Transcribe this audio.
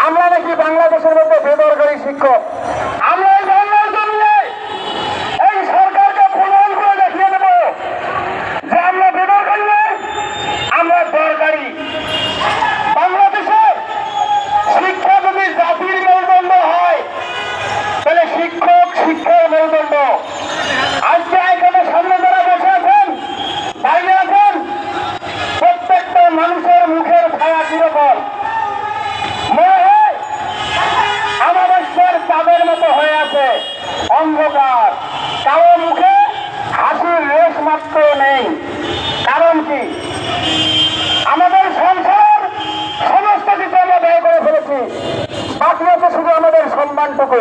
আমরা নাকি বাংলাদেশের মধ্যে বেদরকারি শিক্ষক। আমরা এই ধরনের জমিয়ে এই সরকারকে প্রমাণ করে দেখিয়ে দেব যে আমরা বেদরকারি নই, আমরা দরকারি। বাংলাদেশের শিক্ষা যদি জাতির মেরুদণ্ড হয় তাহলে শিক্ষক শিক্ষার মেরুদণ্ড। আজকে এখানে সামনে যারা বসে আছেন, বাইরে আছেন, প্রত্যেকটা মানুষের মুখের ছায়া কিরকম মনে হয় আমাবস্যার চাঁদের মতো হয়ে আছে, অন্ধকার। কারো মুখে হাসির রেশ মাত্র নেই। কারণ কি? আমাদের সংসার সমস্ত কিছু আমরা ব্যয় করে ফেলেছি, বাকি আছে শুধু আমাদের সম্মানটুকু।